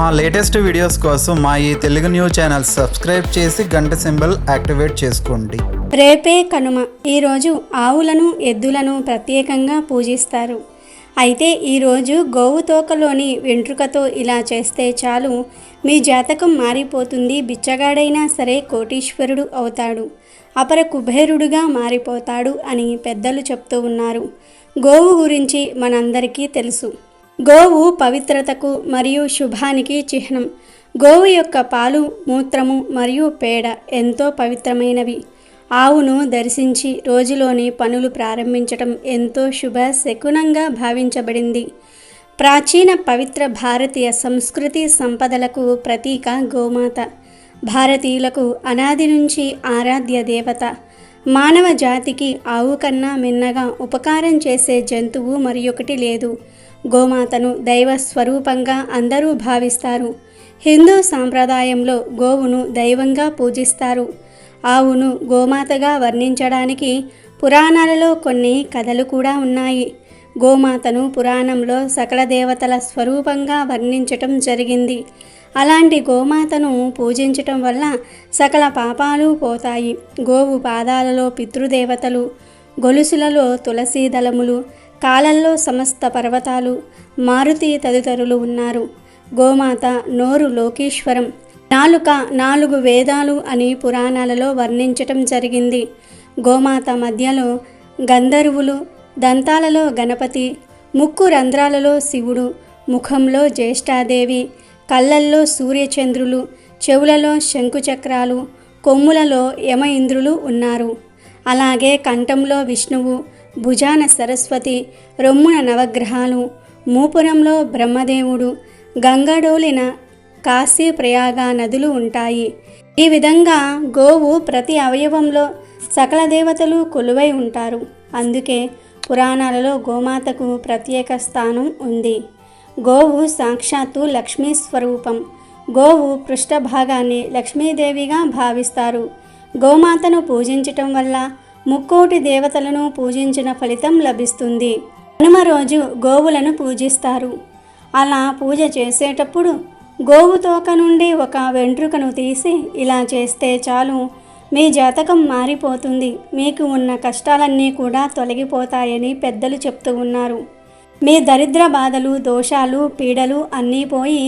మా latest videos కోసం మా ఈ తెలుగు న్యూస్ ఛానల్ సబ్స్క్రైబ్ చేసి గంట సింబల్ యాక్టివేట్ చేసుకోండి. రేపే కనుమ. ఈరోజు ఆవులను ఎద్దులను ప్రత్యేకంగా పూజిస్తారు. అయితే ఈరోజు గోవు తోకలోని వెంట్రుకతో ఇలా చేస్తే చాలు, మీ జాతకం మారిపోతుంది. బిచ్చగాడైనా సరే కోటీశ్వరుడు అవుతాడు, అపర కుబేరుడుగా మారిపోతాడు అని పెద్దలు చెప్తూ ఉన్నారు. గోవు గురించి మనందరికీ తెలుసు. గోవు పవిత్రతకు మరియు శుభానికి చిహ్నం. గోవు యొక్క పాలు, మూత్రము మరియు పేడ ఎంతో పవిత్రమైనవి. ఆవును దర్శించి రోజులోని పనులు ప్రారంభించటం ఎంతో శుభ శకునంగా భావించబడింది. ప్రాచీన పవిత్ర భారతీయ సంస్కృతి సంపదలకు ప్రతీక గోమాత. భారతీయులకు అనాది నుంచి ఆరాధ్య దేవత. మానవ జాతికి ఆవు కన్నా మిన్నగా ఉపకారం చేసే జంతువు మరియొకటి లేదు. గోమాతను దైవ స్వరూపంగా అందరూ భావిస్తారు. హిందూ సాంప్రదాయంలో గోవును దైవంగా పూజిస్తారు. ఆవును గోమాతగా వర్ణించడానికి పురాణాలలో కొన్ని కథలు కూడా ఉన్నాయి. గోమాతను పురాణంలో సకల దేవతల స్వరూపంగా వర్ణించటం జరిగింది. అలాంటి గోమాతను పూజించటం వల్ల సకల పాపాలు పోతాయి. గోవు పాదాలలో పితృదేవతలు, గొలుసులలో తులసీ దళములు, కాలల్లో సమస్త పర్వతాలు, మారుతి తదితరులు ఉన్నారు. గోమాత నోరు లోకేశ్వరం, నాలుక 4 వేదాలు అని పురాణాలలో వర్ణించటం జరిగింది. గోమాత మధ్యలో గంధర్వులు, దంతాలలో గణపతి, ముక్కు రంధ్రాలలో శివుడు, ముఖంలో జ్యేష్ఠాదేవి, కళ్ళల్లో సూర్యచంద్రులు, చెవులలో శంకుచక్రాలు, కొమ్ములలో యమ ఇంద్రులు ఉన్నారు. అలాగే కంఠంలో విష్ణువు, భుజాన సరస్వతి, రొమ్మున నవగ్రహాలు, మూపురంలో బ్రహ్మదేవుడు, గంగడోలిన కాశీ ప్రయాగ నదులు ఉంటాయి. ఈ విధంగా గోవు ప్రతి అవయవంలో సకల దేవతలు కొలువై ఉంటారు. అందుకే పురాణాలలో గోమాతకు ప్రత్యేక స్థానం ఉంది. గోవు సాక్షాత్తు లక్ష్మీ స్వరూపం. గోవు పృష్ఠభాగాన్ని లక్ష్మీదేవిగా భావిస్తారు. గోమాతను పూజించటం వల్ల ముక్కోటి దేవతలను పూజించిన ఫలితం లభిస్తుంది. కనుమ రోజు గోవులను పూజిస్తారు. అలా పూజ చేసేటప్పుడు గోవు తోక నుండి ఒక వెంట్రుకను తీసి ఇలా చేస్తే చాలు, మీ జాతకం మారిపోతుంది. మీకు ఉన్న కష్టాలన్నీ కూడా తొలగిపోతాయని పెద్దలు చెప్తూ ఉన్నారు. మీ దరిద్ర బాధలు, దోషాలు, పీడలు అన్నీ పోయి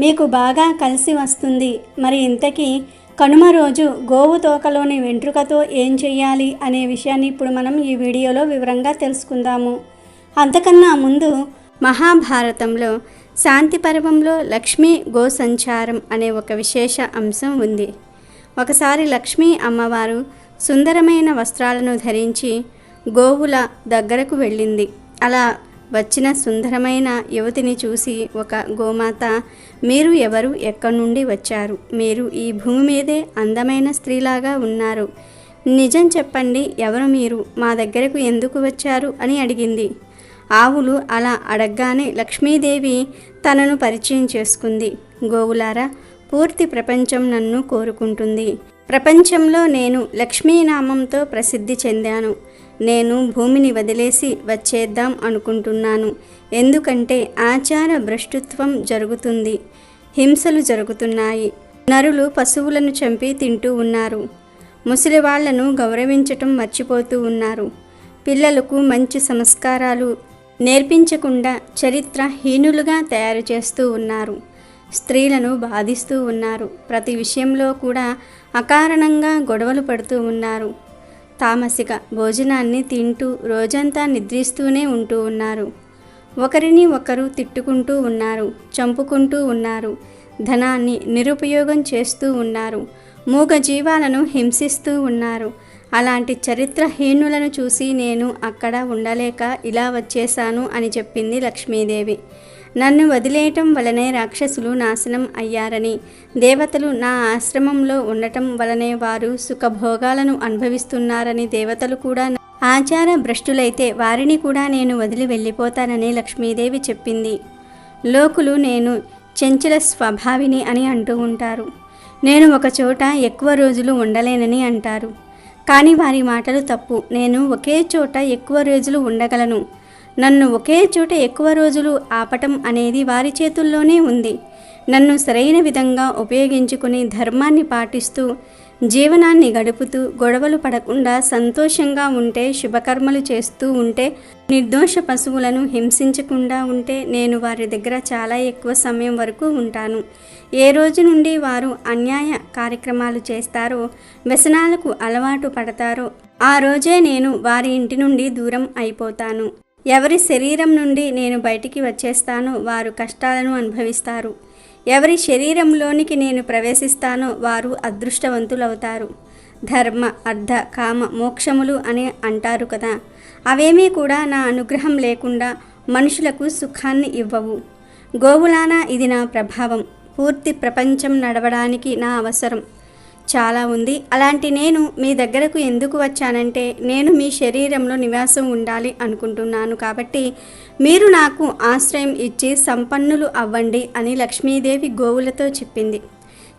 మీకు బాగా కలిసి వస్తుంది. మరి ఇంతకీ కనుమ రోజు గోవు తోకలోని వెంట్రుకతో ఏం చెయ్యాలి అనే విషయాన్ని ఇప్పుడు మనం ఈ వీడియోలో వివరంగా తెలుసుకుందాము. అంతకన్నా ముందు మహాభారతంలో శాంతి పర్వంలో లక్ష్మీ గో సంచారం అనే ఒక విశేష అంశం ఉంది. ఒకసారి లక్ష్మీ అమ్మవారు సుందరమైన వస్త్రాలను ధరించి గోవుల దగ్గరకు వెళ్ళింది. అలా వచ్చిన సుందరమైన యువతిని చూసి ఒక గోమాత, మీరు ఎవరు, ఎక్కడి నుండి వచ్చారు? మీరు ఈ భూమి మీదే అందమైన స్త్రీలాగా ఉన్నారు. నిజం చెప్పండి, ఎవరు మీరు? మా దగ్గరకు ఎందుకు వచ్చారు అని అడిగింది. ఆవులు అలా అడగగానే లక్ష్మీదేవి తనను పరిచయం చేసుకుంది. గోవులారా, పూర్తి ప్రపంచం నన్ను కోరుకుంటుంది. ప్రపంచంలో నేను లక్ష్మీనామంతో ప్రసిద్ధి చెందాను. నేను భూమిని వదిలేసి వచ్చేద్దాం అనుకుంటున్నాను. ఎందుకంటే ఆచార భ్రష్టుత్వం జరుగుతుంది, హింసలు జరుగుతున్నాయి. నరులు పశువులను చంపి తింటూ ఉన్నారు. ముసలివాళ్లను గౌరవించటం మర్చిపోతూ ఉన్నారు. పిల్లలకు మంచి సంస్కారాలు నేర్పించకుండా చరిత్రహీనులుగా తయారు చేస్తూ ఉన్నారు. స్త్రీలను బాధిస్తూ ఉన్నారు. ప్రతి విషయంలో కూడా అకారణంగా గొడవలు పడుతూ ఉన్నారు. తామసిక భోజనాన్ని తింటూ రోజంతా నిద్రిస్తూనే ఉంటూ ఉన్నారు. ఒకరిని ఒకరు తిట్టుకుంటూ ఉన్నారు, చంపుకుంటూ ఉన్నారు. ధనాన్ని నిరుపయోగం చేస్తూ ఉన్నారు. మూగ జీవాలను హింసిస్తూ ఉన్నారు. అలాంటి చరిత్రహీనులను చూసి నేను అక్కడ ఉండలేక ఇలా వచ్చేశాను అని చెప్పింది లక్ష్మీదేవి. నన్ను వదిలేయటం వలనే రాక్షసులు నాశనం అయ్యారని, దేవతలు నా ఆశ్రమంలో ఉండటం వలనే వారు సుఖభోగాలను అనుభవిస్తున్నారని, దేవతలు కూడా ఆచార భ్రష్టులైతే వారిని కూడా నేను వదిలి వెళ్ళిపోతానని లక్ష్మీదేవి చెప్పింది. లోకులు నేను చెంచల స్వభావిని అని అంటూ ఉంటారు. నేను ఒక చోట ఎక్కువ రోజులు ఉండలేనని అంటారు. కానీ వారి మాటలు తప్పు. నేను ఒకే చోట ఎక్కువ రోజులు ఉండగలను. నన్ను ఒకే చోట ఎక్కువ రోజులు ఆపటం అనేది వారి చేతుల్లోనే ఉంది. నన్ను సరైన విధంగా ఉపయోగించుకుని ధర్మాన్ని పాటిస్తూ జీవనాన్ని గడుపుతూ గొడవలు పడకుండా సంతోషంగా ఉంటే, శుభకర్మలు చేస్తూ ఉంటే, నిర్దోష పశువులను హింసించకుండా ఉంటే నేను వారి దగ్గర చాలా ఎక్కువ సమయం వరకు ఉంటాను. ఏ రోజు నుండి వారు అన్యాయ కార్యక్రమాలు చేస్తారో, వ్యసనాలకు అలవాటు పడతారో ఆ రోజే నేను వారి ఇంటి నుండి దూరం అయిపోతాను. ఎవరి శరీరం నుండి నేను బయటికి వచ్చేస్తానో వారు కష్టాలను అనుభవిస్తారు. ఎవరి శరీరంలోనికి నేను ప్రవేశిస్తానో వారు అదృష్టవంతులవుతారు. ధర్మ, అర్థ, కామ, మోక్షములు అని అంటారు కదా, అవేమీ కూడా నా అనుగ్రహం లేకుండా మనుషులకు సుఖాన్ని ఇవ్వవు. గోవులానా ఇది నా ప్రభావం. పూర్తి ప్రపంచం నడవడానికి నా అవసరం చాలా ఉంది. అలాంటి నేను మీ దగ్గరకు ఎందుకు వచ్చానంటే, నేను మీ శరీరంలో నివాసం ఉండాలి అనుకుంటున్నాను. కాబట్టి మీరు నాకు ఆశ్రయం ఇచ్చి సంపన్నులు అవ్వండి అని లక్ష్మీదేవి గోవులతో చెప్పింది.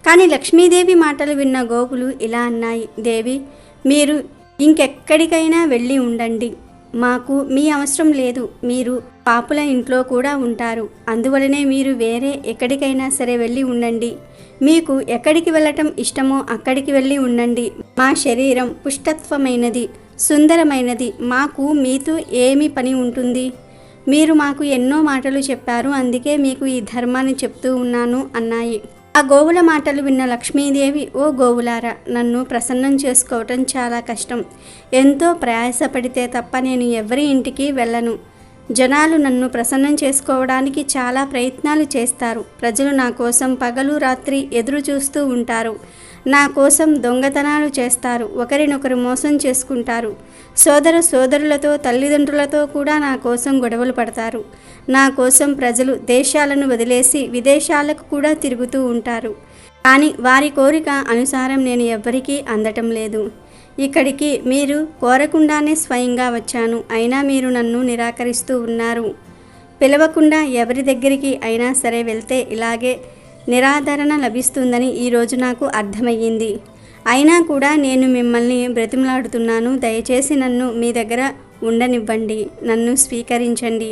కానీ లక్ష్మీదేవి మాటలు విన్న గోవులు ఇలా అన్నాయి, దేవి, మీరు ఇంకెక్కడికైనా వెళ్ళి ఉండండి. మాకు మీ అవసరం లేదు. మీరు పాపుల ఇంట్లో కూడా ఉంటారు. అందువలనే మీరు వేరే ఎక్కడికైనా సరే వెళ్ళి ఉండండి. మీకు ఎక్కడికి వెళ్ళటం ఇష్టమో అక్కడికి వెళ్ళి ఉండండి. మా శరీరం పుష్టత్వమైనది, సుందరమైనది. మాకు మీతో ఏమి పని ఉంటుంది? మీరు మాకు ఎన్నో మాటలు చెప్పారు, అందుకే మీకు ఈ ధర్మాన్ని చెప్తూ ఉన్నాను అన్నాయి. ఆ గోవుల మాటలు విన్న లక్ష్మీదేవి, ఓ గోవులారా, నన్ను ప్రసన్నం చేసుకోవటం చాలా కష్టం. ఎంతో ప్రయాసపడితే తప్ప నేను ఎవరి ఇంటికి వెళ్ళను. జనాలు నన్ను ప్రసన్నం చేసుకోవడానికి చాలా ప్రయత్నాలు చేస్తారు. ప్రజలు నా కోసం పగలు రాత్రి ఎదురు చూస్తూ ఉంటారు. నా కోసం దొంగతనాలు చేస్తారు. ఒకరినొకరు మోసం చేసుకుంటారు. సోదరులతో తల్లిదండ్రులతో కూడా నా కోసం గొడవలు పడతారు. నా కోసం ప్రజలు దేశాలను వదిలేసి విదేశాలకు కూడా తిరుగుతూ ఉంటారు. కానీ వారి కోరిక అనుసారం నేను ఎవ్వరికీ అందటం లేదు. ఇక్కడికి మీరు కోరకుండానే స్వయంగా వచ్చాను. అయినా మీరు నన్ను నిరాకరిస్తూ ఉన్నారు. పిలవకుండా ఎవరి దగ్గరికి అయినా సరే వెళ్తే ఇలాగే నిరాదరణ లభిస్తుందని ఈరోజు నాకు అర్థమయ్యింది. అయినా కూడా నేను మిమ్మల్ని బ్రతిమలాడుతున్నాను. దయచేసి నన్ను మీ దగ్గర ఉండనివ్వండి. నన్ను స్వీకరించండి.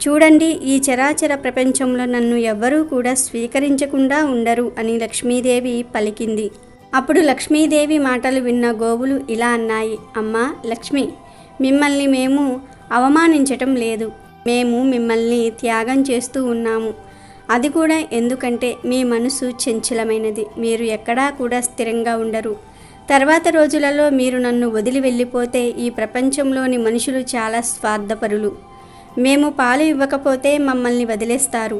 చూడండి, ఈ చరాచర ప్రపంచంలో నన్ను ఎవ్వరూ కూడా స్వీకరించకుండా ఉండరు అని లక్ష్మీదేవి పలికింది. అప్పుడు లక్ష్మీదేవి మాటలు విన్న గోవులు ఇలా అన్నాయి, అమ్మా లక్ష్మి, మిమ్మల్ని మేము అవమానించటం లేదు. మేము మిమ్మల్ని త్యాగం చేస్తూ ఉన్నాము. అది కూడా ఎందుకంటే మీ మనసు చంచలమైనది. మీరు ఎక్కడా కూడా స్థిరంగా ఉండరు. తర్వాత రోజులలో మీరు నన్ను వదిలి వెళ్ళిపోతే ఈ ప్రపంచంలోని మనుషులు చాలా స్వార్థపరులు. మేము పాలు ఇవ్వకపోతే మమ్మల్ని వదిలేస్తారు.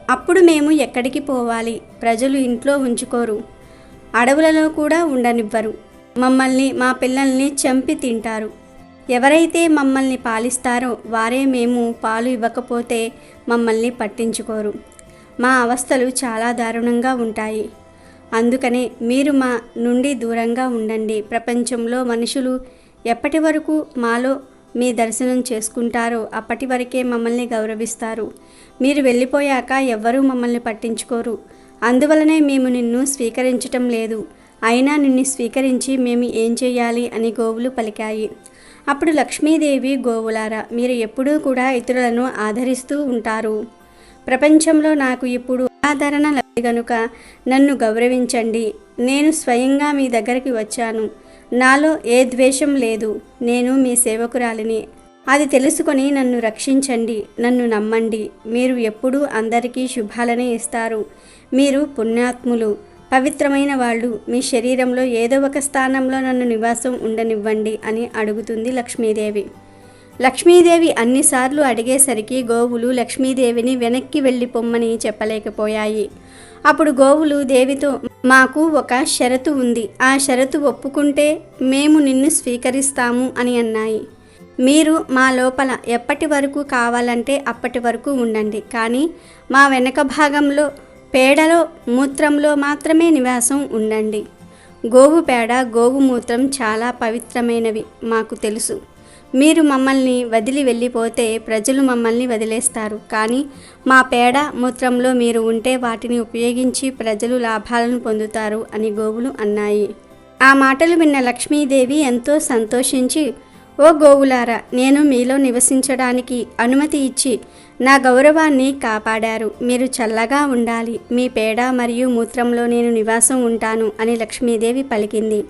అప్పుడు మేము ఎక్కడికి పోవాలి? ప్రజలు ఇంట్లో ఉంచుకోరు, అడవులలో కూడా ఉండనివ్వరు. మమ్మల్ని, మా పిల్లల్ని చంపి తింటారు. ఎవరైతే మమ్మల్ని పాలిస్తారో వారే మేము పాలు ఇవ్వకపోతే మమ్మల్ని పట్టించుకోరు. మా అవస్థలు చాలా దారుణంగా ఉంటాయి. అందుకనే మీరు మా నుండి దూరంగా ఉండండి. ప్రపంచంలో మనుషులు ఎప్పటి వరకు మాలో మీ దర్శనం చేసుకుంటారో అప్పటి వరకే మమ్మల్ని గౌరవిస్తారు. మీరు వెళ్ళిపోయాక ఎవ్వరూ మమ్మల్ని పట్టించుకోరు. అందువలనే మేము నిన్ను స్వీకరించటం లేదు. అయినా నిన్ను స్వీకరించి మేము ఏం చేయాలి అని గోవులు పలికాయి. అప్పుడు లక్ష్మీదేవి, గోవులారా, మీరు ఎప్పుడూ కూడా ఇతరులను ఆదరిస్తూ ఉంటారు. ప్రపంచంలో నాకు ఇప్పుడు ఆదరణ లేదు గనుక నన్ను గౌరవించండి. నేను స్వయంగా మీ దగ్గరికి వచ్చాను. నాలో ఏ ద్వేషం లేదు. నేను మీ సేవకురాలిని. అది తెలుసుకొని నన్ను రక్షించండి. నన్ను నమ్మండి. మీరు ఎప్పుడూ అందరికీ శుభాలనే ఇస్తారు. మీరు పుణ్యాత్ములు, పవిత్రమైన వాళ్ళు. మీ శరీరంలో ఏదో ఒక స్థానంలో నన్ను నివాసం ఉండనివ్వండి అని అడుగుతుంది లక్ష్మీదేవి. లక్ష్మీదేవి అన్నిసార్లు అడిగేసరికి గోవులు లక్ష్మీదేవిని వెనక్కి వెళ్ళిపోమ్మని చెప్పలేకపోయాయి. అప్పుడు గోవులు దేవితో, మాకు ఒక షరతు ఉంది. ఆ షరతు ఒప్పుకుంటే మేము నిన్ను స్వీకరిస్తాము అని అన్నాయి. మీరు మా లోపల ఎప్పటి వరకు కావాలంటే అప్పటి వరకు ఉండండి. కానీ మా వెనక భాగంలో పేడలో, మూత్రంలో మాత్రమే నివాసం ఉండండి. గోవు పేడ, గోవు మూత్రం చాలా పవిత్రమైనవి మాకు తెలుసు. మీరు మమ్మల్ని వదిలి వెళ్ళిపోతే ప్రజలు మమ్మల్ని వదిలేస్తారు. కానీ మా పేడ, మూత్రంలో మీరు ఉంటే వాటిని ఉపయోగించి ప్రజలు లాభాలను పొందుతారు అని గోవులు అన్నాయి. ఆ మాటలు విన్న లక్ష్మీదేవి ఎంతో సంతోషించి, ఓ గోవులారా, నేను మీలో నివసించడానికి అనుమతి ఇచ్చి నా గౌరవాన్ని కాపాడారు. మీరు చల్లగా ఉండాలి. మీ పేడ మరియు మూత్రంలో నేను నివాసం ఉంటాను అని లక్ష్మీదేవి పలికింది.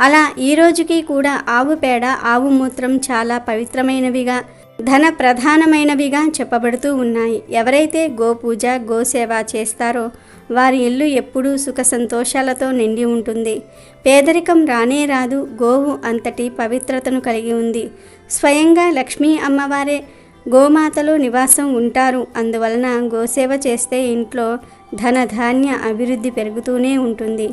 అలా ఈ రోజుకి కూడా ఆవు పేడ, ఆవు మూత్రం చాలా పవిత్రమైనవిగా, ధన ప్రధానమైనవిగా చెప్పబడుతూ ఉన్నాయి. ఎవరైతే గోపూజ, గోసేవ చేస్తారో వారి ఇల్లు ఎప్పుడూ సుఖ సంతోషాలతో నిండి ఉంటుంది. పేదరికం రానే రాదు. గోవు అంతటి పవిత్రతను కలిగి ఉంది. స్వయంగా లక్ష్మీ అమ్మవారే గోమాతలో నివాసం ఉంటారు. అందువలన గోసేవ చేస్తే ఇంట్లో ధనధాన్య అభివృద్ధి పెరుగుతూనే ఉంటుంది.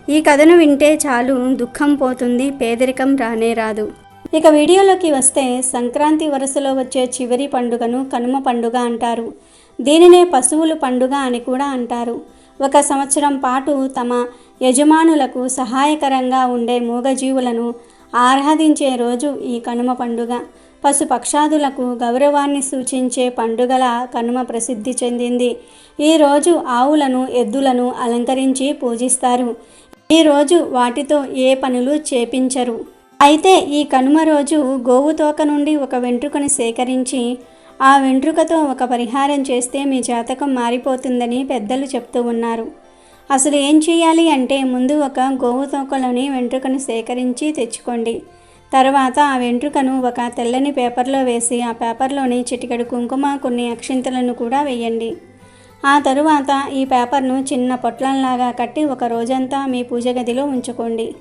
ఈ కథను వింటే చాలు, దుఃఖం పోతుంది, పేదరికం రానే రాదు. ఇక వీడియోలోకి వస్తే, సంక్రాంతి వరుసలో వచ్చే చివరి పండుగను కనుమ పండుగ అంటారు. దీనినే పశువుల పండుగ అని కూడా అంటారు. ఒక సంవత్సరం పాటు తమ యజమానులకు సహాయకరంగా ఉండే మూగజీవులను ఆరాధించే రోజు ఈ కనుమ పండుగ. పశుపక్షాదులకు గౌరవాన్ని సూచించే పండుగల కనుమ ప్రసిద్ధి చెందింది. ఈరోజు ఆవులను, ఎద్దులను అలంకరించి పూజిస్తారు. ఈరోజు వాటితో ఏ పనులు చేపించరు. అయితే ఈ కనుమ రోజు గోవు తోక నుండి ఒక వెంట్రుకను సేకరించి ఆ వెంట్రుకతో ఒక పరిహారం చేస్తే మీ జాతకం మారిపోతుందని పెద్దలు చెప్తూ ఉన్నారు. అసలు ఏం చేయాలి అంటే, ముందు ఒక గోవు తోకలోని వెంట్రుకను సేకరించి తెచ్చుకోండి. తర్వాత ఆ వెంట్రుకను ఒక తెల్లని పేపర్లో వేసి ఆ పేపర్లోని చిటికెడు కుంకుమ, కొన్ని అక్షింతలను కూడా వేయండి. ఆ తరువాత ఈ పేపర్ను చిన్న పొట్లంలాగా కట్టి ఒక రోజంతా మీ పూజ గదిలో ఉంచుకోండి.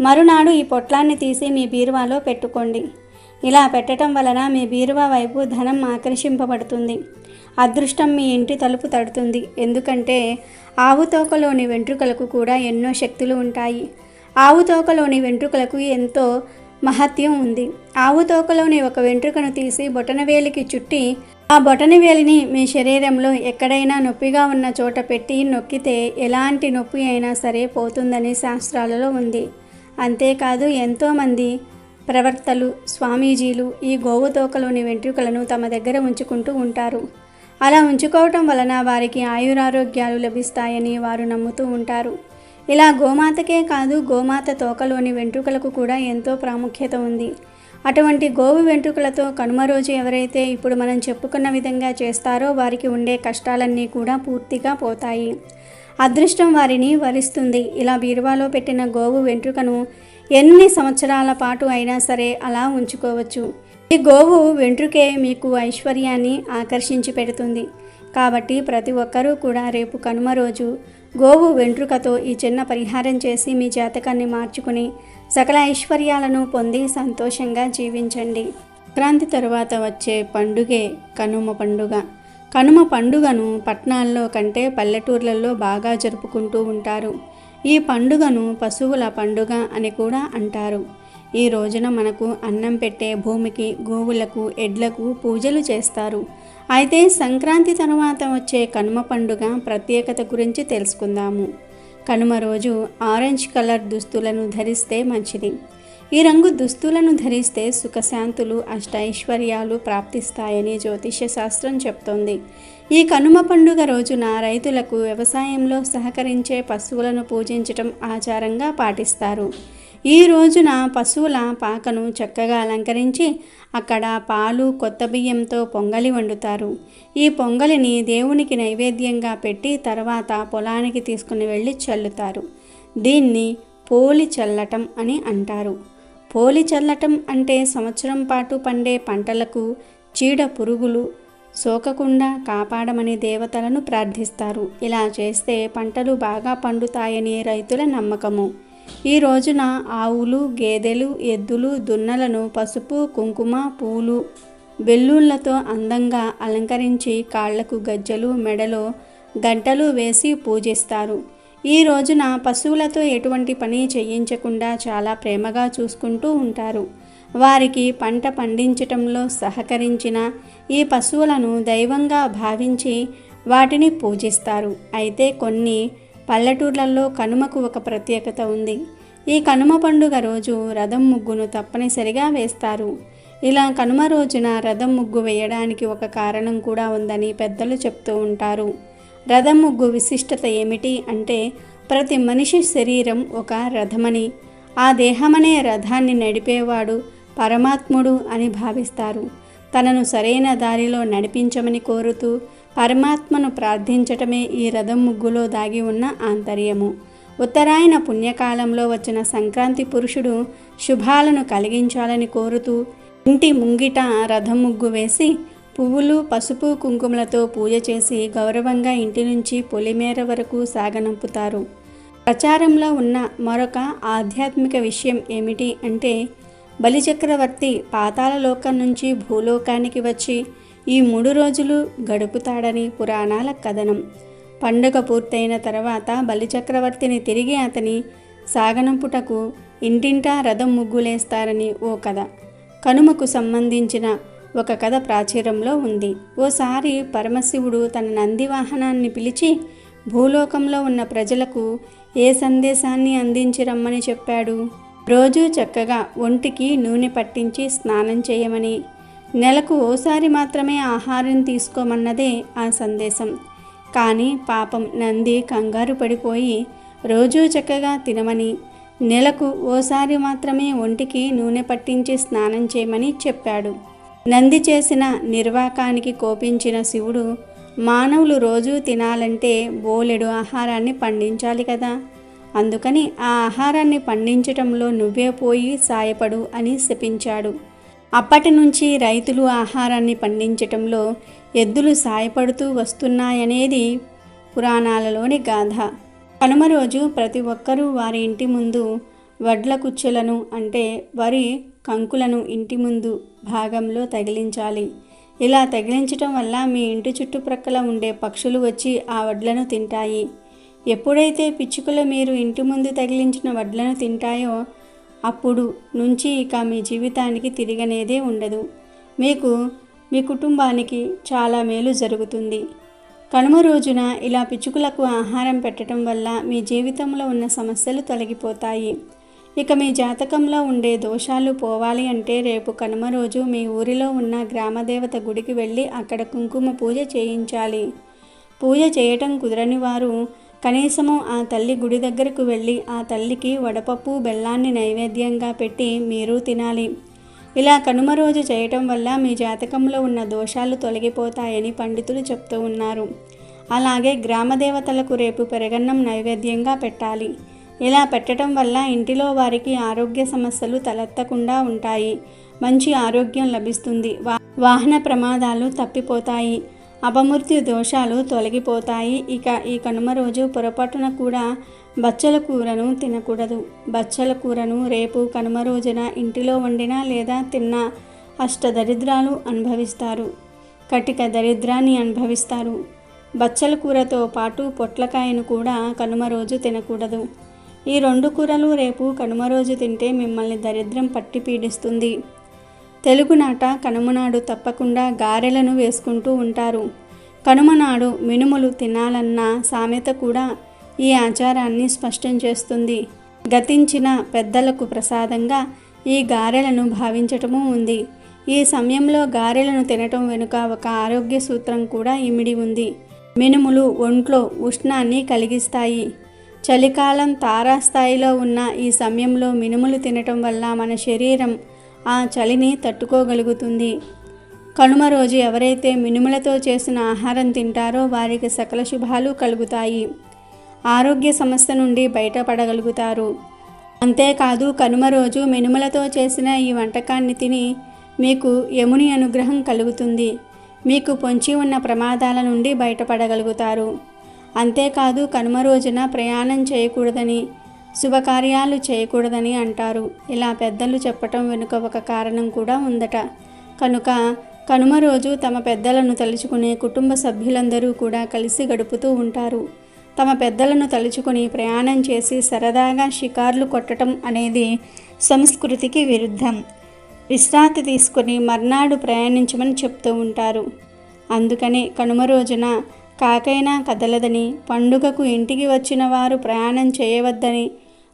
మరునాడు ఈ పొట్లాన్ని తీసి మీ బీరువాలో పెట్టుకోండి. ఇలా పెట్టడం వలన మీ బీరువా వైపు ధనం ఆకర్షింపబడుతుంది. అదృష్టం మీ ఇంటి తలుపు తడుతుంది. ఎందుకంటే ఆవు తోకలోని వెంట్రుకలకు కూడా ఎన్నో శక్తులు ఉంటాయి. ఆవు తోకలోని వెంట్రుకలకు ఎంతో మహత్యం ఉంది. ఆవు తోకలోని ఒక వెంట్రుకను తీసి బొటనవేలికి చుట్టి ఆ బొటనవేలిని మీ శరీరంలో ఎక్కడైనా నొప్పిగా ఉన్న చోట పెట్టి నొక్కితే ఎలాంటి నొప్పి అయినా సరే పోతుందని శాస్త్రాలలో ఉంది. అంతేకాదు ఎంతోమంది ప్రవర్తలు, స్వామీజీలు ఈ గోవు తోకలోని వెంట్రుకలను తమ దగ్గర ఉంచుకుంటూ ఉంటారు. అలా ఉంచుకోవటం వలన వారికి ఆయురారోగ్యాలు లభిస్తాయని వారు నమ్ముతూ ఉంటారు. ఇలా గోమాతకే కాదు, గోమాత తోకలోని వెంట్రుకలకు కూడా ఎంతో ప్రాముఖ్యత ఉంది. అటువంటి గోవు వెంట్రుకలతో కనుమ రోజు ఎవరైతే ఇప్పుడు మనం చెప్పుకున్న విధంగా చేస్తారో వారికి ఉండే కష్టాలన్నీ కూడా పూర్తిగా పోతాయి. అదృష్టం వారిని వరిస్తుంది. ఇలా బీరువాలో పెట్టిన గోవు వెంట్రుకను ఎన్ని సంవత్సరాల పాటు అయినా సరే అలా ఉంచుకోవచ్చు. ఈ గోవు వెంట్రుకే మీకు ఐశ్వర్యాన్ని ఆకర్షించి పెడుతుంది. కాబట్టి ప్రతి ఒక్కరూ కూడా రేపు కనుమ రోజు గోవు వెంట్రుకతో ఈ చిన్న పరిహారం చేసి మీ జాతకాన్ని మార్చుకుని సకల ఐశ్వర్యాలను పొంది సంతోషంగా జీవించండి. సంక్రాంతి తరువాత వచ్చే పండుగే కనుమ పండుగ. కనుమ పండుగను పట్టణాల్లో కంటే పల్లెటూర్లలో బాగా జరుపుకుంటూ ఉంటారు. ఈ పండుగను పశువుల పండుగ అని కూడా అంటారు. ఈ రోజున మనకు అన్నం పెట్టే భూమికి, గోవులకు, ఎడ్లకు పూజలు చేస్తారు. అయితే సంక్రాంతి తర్వాత వచ్చే కనుమ పండుగ ప్రత్యేకత గురించి తెలుసుకుందాము. కనుమ రోజు ఆరెంజ్ కలర్ దుస్తులను ధరిస్తే మంచిది. ఈ రంగు దుస్తులను ధరిస్తే సుఖశాంతులు, అష్టైశ్వర్యాలు ప్రాప్తిస్తాయని జ్యోతిష్య శాస్త్రం చెప్తోంది. ఈ కనుమ పండుగ రోజున రైతులకు వ్యవసాయంలో సహకరించే పశువులను పూజించటం ఆచారంగా పాటిస్తారు. ఈ రోజున పశువుల పాకను చక్కగా అలంకరించి అక్కడ పాలు, కొత్త బియ్యంతో పొంగలి వండుతారు. ఈ పొంగలిని దేవునికి నైవేద్యంగా పెట్టి తర్వాత పొలానికి తీసుకుని వెళ్ళి చల్లుతారు. దీన్ని పోలి చల్లటం అని అంటారు. పోలి చల్లటం అంటే సంవత్సరం పాటు పండే పంటలకు చీడ పురుగులు సోకకుండా కాపాడమని దేవతలను ప్రార్థిస్తారు. ఇలా చేస్తే పంటలు బాగా పండుతాయని రైతుల నమ్మకము. ఈ రోజున ఆవులు, గేదెలు, ఎద్దులు, దున్నలను పసుపు, కుంకుమ, పూలు, బెల్లుళ్లతో అందంగా అలంకరించి కాళ్లకు గజ్జలు, మెడలో గంటలు వేసి పూజిస్తారు. ఈ రోజున పశువులతో ఎటువంటి పని చేయించకుండా చాలా ప్రేమగా చూసుకుంటూ ఉంటారు. వారికి పంట పండించటంలో సహకరించిన ఈ పశువులను దైవంగా భావించి వాటిని పూజిస్తారు. అయితే కొన్ని పల్లెటూర్లలో కనుమకు ఒక ప్రత్యేకత ఉంది. ఈ కనుమ పండుగ రోజు రథం ముగ్గును తప్పనిసరిగా వేస్తారు. ఇలా కనుమ రోజున రథం ముగ్గు వేయడానికి ఒక కారణం కూడా ఉందని పెద్దలు చెప్తూ ఉంటారు. రథం ముగ్గు విశిష్టత ఏమిటి అంటే, ప్రతి మనిషి శరీరం ఒక రథమని, ఆ దేహమనే రథాన్ని నడిపేవాడు పరమాత్ముడు అని భావిస్తారు. తనను సరైన దారిలో నడిపించమని కోరుతూ పరమాత్మను ప్రార్థించటమే ఈ రథం ముగ్గులో దాగి ఉన్న ఆంతర్యము. ఉత్తరాయణ పుణ్యకాలంలో వచ్చిన సంక్రాంతి పురుషుడు శుభాలను కలిగించాలని కోరుతూ ఇంటి ముంగిట రథం ముగ్గు వేసి పువ్వులు, పసుపు, కుంకుమలతో పూజ చేసి గౌరవంగా ఇంటి నుంచి పొలిమేర వరకు సాగనంపుతారు. ప్రచారంలో ఉన్న మరొక ఆధ్యాత్మిక విషయం ఏమిటి అంటే, బలిచక్రవర్తి పాతాళలోకం నుంచి భూలోకానికి వచ్చి ఈ 3 రోజులు గడుపుతాడని పురాణాల కథనం. పండుగ పూర్తయిన తర్వాత బలిచక్రవర్తిని తిరిగి అతని సాగనంపుటకు ఇంటింటా రథం ముగ్గులేస్తారని ఓ కథ. కనుమకు సంబంధించిన ఒక కథ ప్రాచుర్యంలో ఉంది. ఓసారి పరమశివుడు తన నంది వాహనాన్ని పిలిచి భూలోకంలో ఉన్న ప్రజలకు ఏ సందేశాన్ని అందించి రమ్మని చెప్పాడు. రోజూ చక్కగా ఒంటికి నూనె పట్టించి స్నానం చేయమని, నెలకు ఓసారి మాత్రమే ఆహారం తీసుకోమన్నదే ఆ సందేశం. కానీ పాపం నంది కంగారు పడిపోయి రోజూ చక్కగా తినమని, నెలకు ఓసారి మాత్రమే ఒంటికి నూనె పట్టించి స్నానం చేయమని చెప్పాడు. నంది చేసిన నిర్వాకానికి కోపించిన శివుడు, మానవులు రోజూ తినాలంటే బోలెడు ఆహారాన్ని పండించాలి కదా, అందుకని ఆ ఆహారాన్ని పండించటంలో నువ్వే పోయి సాయపడు అని శపించాడు. అప్పటి నుంచి రైతులు ఆహారాన్ని పండించటంలో ఎద్దులు సాయపడుతూ వస్తున్నాయనేది పురాణాలలోని గాథ. కనుమ రోజు ప్రతి ఒక్కరూ వారి ఇంటి ముందు వడ్ల కుచ్చెలను అంటే వరి కంకులను ఇంటి ముందు భాగంలో తగిలించాలి. ఇలా తగిలించటం వల్ల మీ ఇంటి చుట్టుప్రక్కల ఉండే పక్షులు వచ్చి ఆ వడ్లను తింటాయి. ఎప్పుడైతే పిచ్చుకలు మీరు ఇంటి ముందు తగిలించిన వడ్లను తింటాయో అప్పుడు నుంచి ఇక మీ జీవితానికి తిరిగనేదే ఉండదు. మీకు, మీ కుటుంబానికి చాలా మేలు జరుగుతుంది. కనుమ రోజున ఇలా పిచ్చుకలకు ఆహారం పెట్టడం వల్ల మీ జీవితంలో ఉన్న సమస్యలు తొలగిపోతాయి. ఇక మీ జాతకంలో ఉండే దోషాలు పోవాలి అంటే రేపు కనుమ రోజు మీ ఊరిలో ఉన్న గ్రామదేవత గుడికి వెళ్ళి అక్కడ కుంకుమ పూజ చేయించాలి. పూజ చేయటం కుదరని వారు కనీసము ఆ తల్లి గుడి దగ్గరకు వెళ్ళి ఆ తల్లికి వడపప్పు, బెల్లాన్ని నైవేద్యంగా పెట్టి మీరు తినాలి. ఇలా కనుమ రోజు చేయటం వల్ల మీ జాతకంలో ఉన్న దోషాలు తొలగిపోతాయని పండితులు చెప్తూ ఉన్నారు. అలాగే గ్రామదేవతలకు రేపు పెరగన్నం నైవేద్యంగా పెట్టాలి. ఇలా పెట్టడం వల్ల ఇంటిలో వారికి ఆరోగ్య సమస్యలు తలెత్తకుండా ఉంటాయి. మంచి ఆరోగ్యం లభిస్తుంది. వాహన ప్రమాదాలు తప్పిపోతాయి. అపమృత్యు దోషాలు తొలగిపోతాయి. ఇక ఈ కనుమ రోజు పొరపాటున కూడా బచ్చల కూరను తినకూడదు. బచ్చల కూరను రేపు కనుమ రోజున ఇంటిలో వండినా లేదా తిన్నా అష్టదరిద్రాలు అనుభవిస్తారు, కటిక దరిద్రాన్ని అనుభవిస్తారు. బచ్చల కూరతో పాటు పొట్లకాయను కూడా కనుమ రోజు తినకూడదు. ఈ 2 కూరలు రేపు కనుమ రోజు తింటే మిమ్మల్ని దరిద్రం పట్టి పీడిస్తుంది. తెలుగునాట కనుమనాడు తప్పకుండా గారెలను వేసుకుంటూ ఉంటారు. కనుమనాడు మినుములు తినాలన్న సామెత కూడా ఈ ఆచారాన్ని స్పష్టం చేస్తుంది. గతించిన పెద్దలకు ప్రసాదంగా ఈ గారెలను భావించటము ఉంది. ఈ సమయంలో గారెలను తినటం వెనుక ఒక ఆరోగ్య సూత్రం కూడా ఇమిడి ఉంది. మినుములు ఒంట్లో ఉష్ణాన్ని కలిగిస్తాయి. చలికాలం తారాస్థాయిలో ఉన్న ఈ సమయంలో మినుములు తినటం వల్ల మన శరీరం ఆ చలిని తట్టుకోగలుగుతుంది. కనుమ రోజు ఎవరైతే మినుములతో చేసిన ఆహారం తింటారో వారికి సకల శుభాలు కలుగుతాయి. ఆరోగ్య సమస్య నుండి బయటపడగలుగుతారు. అంతేకాదు కనుమ రోజు మినుములతో చేసిన ఈ వంటకాన్ని తిని మీకు యముని అనుగ్రహం కలుగుతుంది. మీకు పొంచి ఉన్న ప్రమాదాల నుండి బయటపడగలుగుతారు. అంతేకాదు కనుమ రోజున ప్రయాణం చేయకూడదని, శుభకార్యాలు చేయకూడదని అంటారు. ఇలా పెద్దలు చెప్పటం వెనుక ఒక కారణం కూడా ఉందట. కనుక కనుమ రోజు తమ పెద్దలను తలుచుకునే కుటుంబ సభ్యులందరూ కూడా కలిసి గడుపుతూ ఉంటారు. తమ పెద్దలను తలుచుకుని ప్రయాణం చేసి సరదాగా షికార్లు కొట్టడం అనేది సంస్కృతికి విరుద్ధం. విశ్రాంతి తీసుకుని మర్నాడు ప్రయాణించమని చెప్తూ ఉంటారు. అందుకని కనుమ రోజున కాకైనా కదలదని, పండుగకు ఇంటికి వచ్చిన వారు ప్రయాణం చేయవద్దని,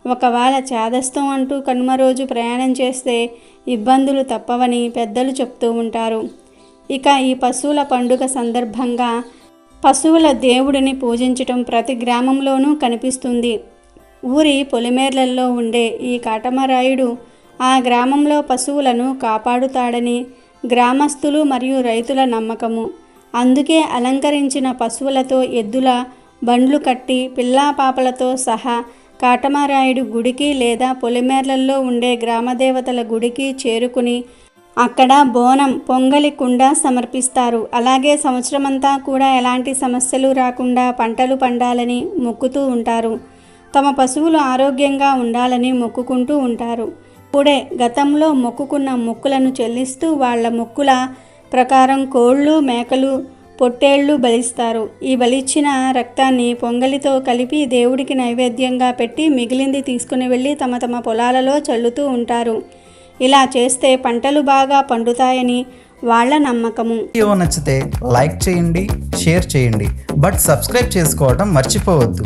ఒకవేళ చేదస్తం అంటూ కనుమ రోజు ప్రయాణం చేస్తే ఇబ్బందులు తప్పవని పెద్దలు చెప్తూ ఉంటారు. ఇక ఈ పశువుల పండుగ సందర్భంగా పశువుల దేవుడిని పూజించటం ప్రతి గ్రామంలోనూ కనిపిస్తుంది. ఊరి పొలిమేర్లలో ఉండే ఈ కాటమరాయుడు ఆ గ్రామంలో పశువులను కాపాడుతాడని గ్రామస్తులు మరియు రైతుల నమ్మకము. అందుకే అలంకరించిన పశువులతో ఎద్దుల బండ్లు కట్టి పిల్లాపాపలతో సహా కాటమరాయుడు గుడికి లేదా పొలిమేర్లలో ఉండే గ్రామదేవతల గుడికి చేరుకుని అక్కడ బోనం పొంగలి కుండ సమర్పిస్తారు. అలాగే సంవత్సరమంతా కూడా ఎలాంటి సమస్యలు రాకుండా పంటలు పండాలని మొక్కుతూ ఉంటారు. తమ పశువులు ఆరోగ్యంగా ఉండాలని మొక్కుకుంటూ ఉంటారు. ఇప్పుడే గతంలో మొక్కుకున్న మొక్కులను చెల్లిస్తూ వాళ్ళ మొక్కుల ప్రకారం కోళ్ళు, మేకలు, పొట్టేళ్లు బలిస్తారు. ఈ బలిచ్చిన రక్తాన్ని పొంగలితో కలిపి దేవుడికి నైవేద్యంగా పెట్టి మిగిలింది తీసుకుని వెళ్ళి తమ తమ పొలాలలో చల్లుతూ ఉంటారు. ఇలా చేస్తే పంటలు బాగా పండుతాయని వాళ్ళ నమ్మకము. వీడియో నచ్చితే లైక్ చేయండి, షేర్ చేయండి, బట్ సబ్స్క్రైబ్ చేసుకోవడం మర్చిపోవద్దు.